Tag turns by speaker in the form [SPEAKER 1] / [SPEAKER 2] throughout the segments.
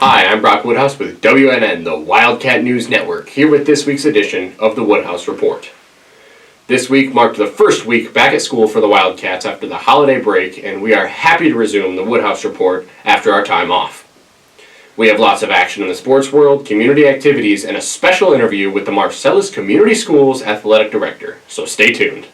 [SPEAKER 1] Hi, I'm Brock Woodhouse with WNN, the Wildcat News Network, here with this week's edition of the Woodhouse Report. This week marked the first week back at school for the Wildcats after the holiday break, and we are happy to resume the Woodhouse Report after our time off. We have lots of action in the sports world, community activities, and a special interview with the Marcellus Community Schools Athletic Director, so stay tuned.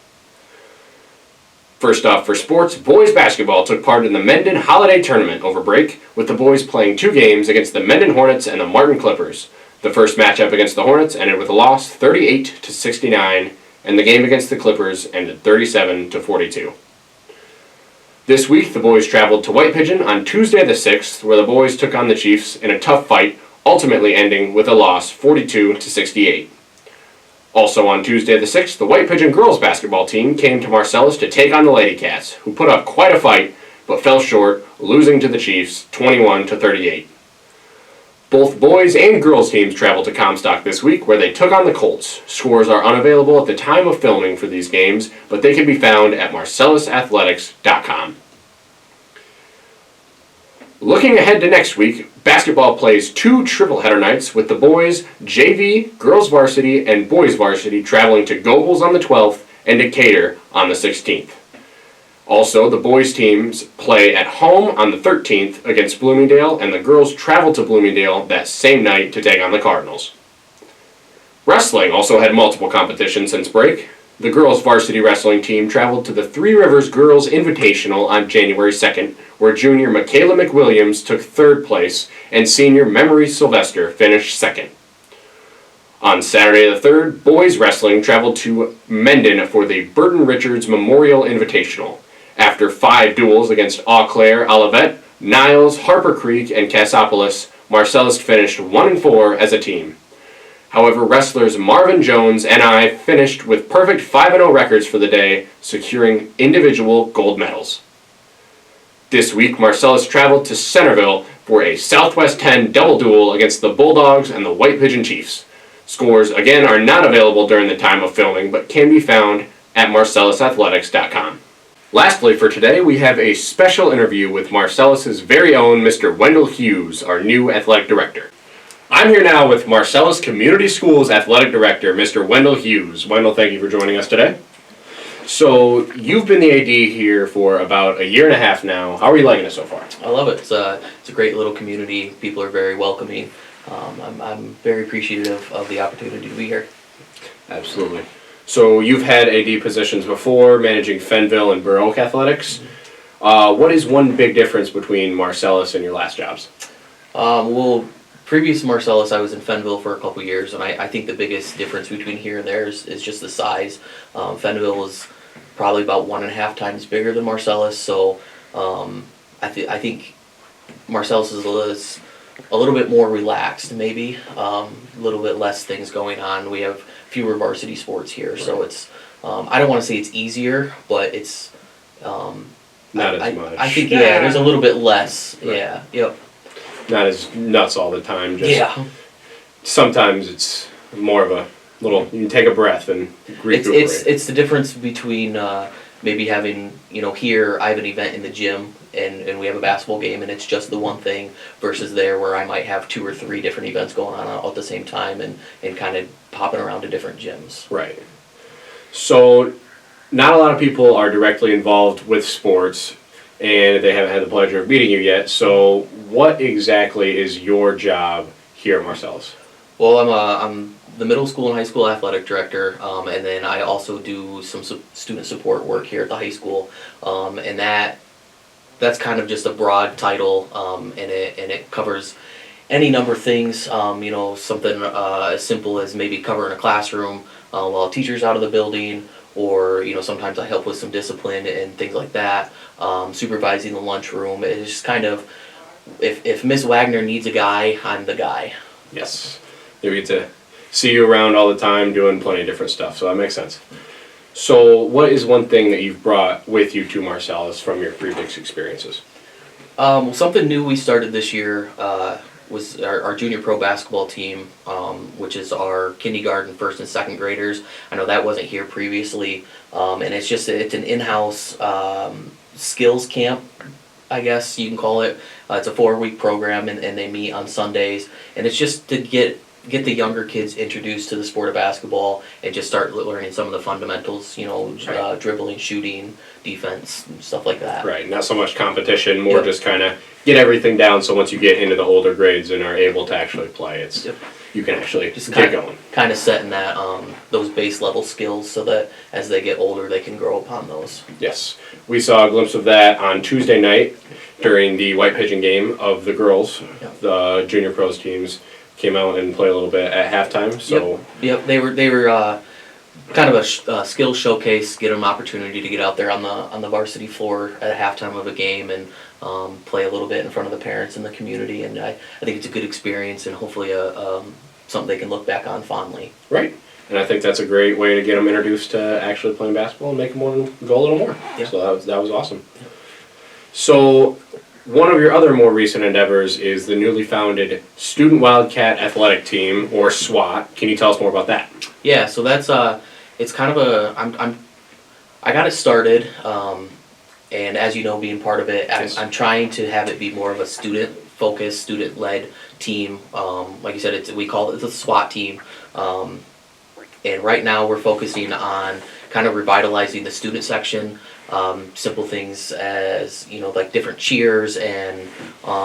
[SPEAKER 1] First off, for sports, boys basketball took part in the Mendon Holiday Tournament over break, with the boys playing 2 games against the Mendon Hornets and the Martin Clippers. The first matchup against the Hornets ended with a loss 38-69, and the game against the Clippers ended 37-42. This week, the boys traveled to White Pigeon on Tuesday the 6th, where the boys took on the Chiefs in a tough fight, ultimately ending with a loss 42-68. Also on Tuesday the 6th, the White Pigeon girls basketball team came to Marcellus to take on the Lady Cats, who put up quite a fight, but fell short, losing to the Chiefs 21-38. Both boys and girls teams traveled to Comstock this week, where they took on the Colts. Scores are unavailable at the time of filming for these games, but they can be found at marcellusathletics.com. Looking ahead to next week, basketball plays 2 triple-header nights with the boys, JV, girls varsity, and boys varsity traveling to Gobles on the 12th and Decatur on the 16th. Also, the boys teams play at home on the 13th against Bloomingdale, and the girls travel to Bloomingdale that same night to take on the Cardinals. Wrestling also had multiple competitions since break. The girls varsity wrestling team traveled to the Three Rivers Girls Invitational on January 2nd, where junior Michaela McWilliams took 3rd place and senior Memory Sylvester finished 2nd. On Saturday the 3rd, boys wrestling traveled to Mendon for the Burton Richards Memorial Invitational. After 5 duels against Eau Claire, Olivet, Niles, Harper Creek, and Cassopolis, Marcellus finished 1-4 as a team. However, wrestlers Marvin Jones and I finished with perfect 5-0 records for the day, securing individual gold medals. This week, Marcellus traveled to Centerville for a Southwest 10 double duel against the Bulldogs and the White Pigeon Chiefs. Scores, again, are not available during the time of filming, but can be found at marcellusathletics.com. Lastly, for today, we have a special interview with Marcellus's very own Mr. Wendell Hughes, our new athletic director. I'm here now with Marcellus Community Schools Athletic Director, Mr. Wendell Hughes. Wendell, thank you for joining us today. So, you've been the AD here for about a year and a half now. How are you liking it so far?
[SPEAKER 2] I love it. It's a great little community. People are very welcoming. I'm very appreciative of the opportunity to be here.
[SPEAKER 1] Absolutely. So, you've had AD positions before, managing Fenville and Burr Oak Athletics. What is one big difference between Marcellus and your last jobs?
[SPEAKER 2] Previous to Marcellus, I was in Fenville for a couple years, and I think the biggest difference between here and there is just the size. Fenville is probably about 1.5 times bigger than Marcellus, so I think Marcellus is a little bit more relaxed, maybe. A little bit less things going on. We have fewer varsity sports here, right. So it's I don't want to say it's easier, but it's
[SPEAKER 1] not as much.
[SPEAKER 2] I think there's a little bit less. Right. Yeah. Yep.
[SPEAKER 1] Not as nuts all the time.
[SPEAKER 2] Just
[SPEAKER 1] sometimes it's more of a little. You can take a breath and recuperate.
[SPEAKER 2] It's the difference between maybe having here I have an event in the gym and we have a basketball game and it's just the one thing versus there where I might have 2 or 3 different events going on all at the same time and kind of popping around to different gyms.
[SPEAKER 1] Right. So, not a lot of people are directly involved with sports, and they haven't had the pleasure of meeting you yet. So, what exactly is your job here at Marcellus?
[SPEAKER 2] Well, I'm the middle school and high school athletic director, and then I also do some student support work here at the high school, and that's kind of just a broad title, and it covers any number of things. Something as simple as maybe covering a classroom while a teacher's out of the building. Or sometimes I help with some discipline and things like that. Supervising the lunchroom. It's just kind of if Miss Wagner needs a guy, I'm the guy.
[SPEAKER 1] Yes, we get to see you around all the time doing plenty of different stuff, so that makes sense. So, what is one thing that you've brought with you to Marcellus from your previous experiences?
[SPEAKER 2] Something new we started this year was our junior pro basketball team, which is our kindergarten, first and second graders. I know that wasn't here previously, and it's an in-house skills camp I guess you can call it. It's a 4-week program, and they meet on Sundays, and it's just to get the younger kids introduced to the sport of basketball and just start learning some of the fundamentals,
[SPEAKER 1] Right.
[SPEAKER 2] dribbling, shooting, defense, stuff like that.
[SPEAKER 1] Right, not so much competition, more
[SPEAKER 2] Yep.
[SPEAKER 1] just kind of get everything down so once you get into the older grades and are able to actually play,
[SPEAKER 2] Yep.
[SPEAKER 1] you can actually
[SPEAKER 2] Just
[SPEAKER 1] get going.
[SPEAKER 2] kind of setting that those base level skills so that as they get older they can grow upon those.
[SPEAKER 1] Yes, we saw a glimpse of that on Tuesday night during the White Pigeon game of the girls.
[SPEAKER 2] Yep.
[SPEAKER 1] The junior pros teams came out and played a little bit at halftime, so
[SPEAKER 2] Yep, they were kind of a skill showcase, get them opportunity to get out there on the varsity floor at halftime of a game and play a little bit in front of the parents and the community. And I think it's a good experience and hopefully something they can look back on fondly.
[SPEAKER 1] right. And I think that's a great way to get them introduced to actually playing basketball and make them want to go a little more.
[SPEAKER 2] Yeah.
[SPEAKER 1] So that was awesome. So one of your other more recent endeavors is the newly founded Student Wildcat Athletic Team, or SWAT. Can you tell us more about that?
[SPEAKER 2] Yeah, so that's it's kind of I got it started, and as you know, being part of it,
[SPEAKER 1] Yes.
[SPEAKER 2] I'm trying to have it be more of a student-focused, student-led team. Like you said, we call it the SWAT team, and right now we're focusing on kind of revitalizing the student section. Simple things as like different cheers and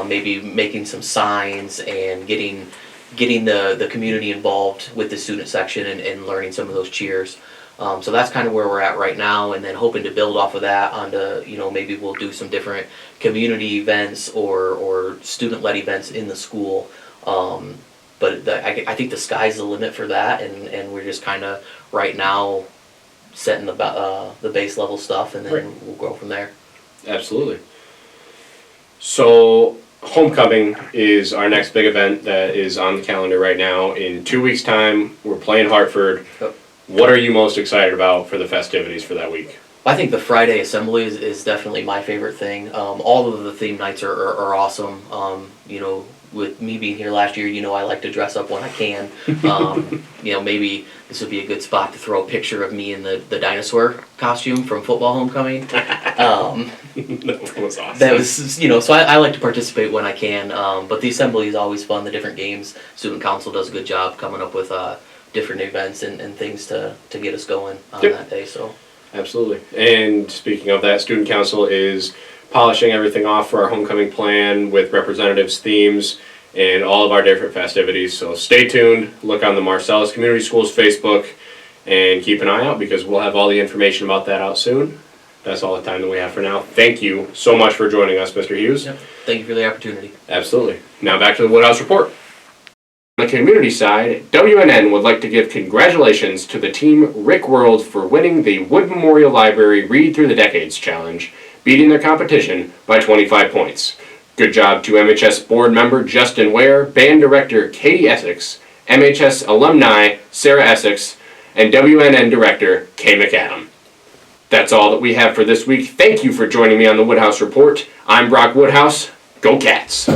[SPEAKER 2] maybe making some signs and getting the community involved with the student section and learning some of those cheers. So that's kind of where we're at right now, and then hoping to build off of that onto, maybe we'll do some different community events or student-led events in the school. But I think the sky's the limit for that, and we're just kind of right now setting the base level stuff, and then
[SPEAKER 1] Right.
[SPEAKER 2] we'll go from there.
[SPEAKER 1] Absolutely. So homecoming is our next big event that is on the calendar right now. In 2 weeks' time, we're playing Hartford.
[SPEAKER 2] Yep.
[SPEAKER 1] What are you most excited about for the festivities for that week?
[SPEAKER 2] I think the Friday assembly is definitely my favorite thing. All of the theme nights are awesome. With me being here last year, I like to dress up when I can. Maybe this would be a good spot to throw a picture of me in the dinosaur costume from football homecoming.
[SPEAKER 1] That was awesome.
[SPEAKER 2] That was, so I like to participate when I can. But the assembly is always fun, the different games. Student council does a good job coming up with different events and things to get us going on
[SPEAKER 1] Yep.
[SPEAKER 2] that day. So.
[SPEAKER 1] Absolutely. And speaking of that, Student Council is polishing everything off for our homecoming plan with representatives, themes, and all of our different festivities. So stay tuned, look on the Marcellus Community Schools Facebook, and keep an eye out because we'll have all the information about that out soon. That's all the time that we have for now. Thank you so much for joining us, Mr. Hughes.
[SPEAKER 2] Yep. Thank you for the opportunity.
[SPEAKER 1] Absolutely. Now back to the Woodhouse Report. On the community side, WNN would like to give congratulations to the team Rick World for winning the Wood Memorial Library Read Through the Decades Challenge, beating their competition by 25 points. Good job to MHS board member Justin Ware, band director Katie Essex, MHS alumni Sarah Essex, and WNN director Kay McAdam. That's all that we have for this week. Thank you for joining me on the Woodhouse Report. I'm Brock Woodhouse. Go Cats!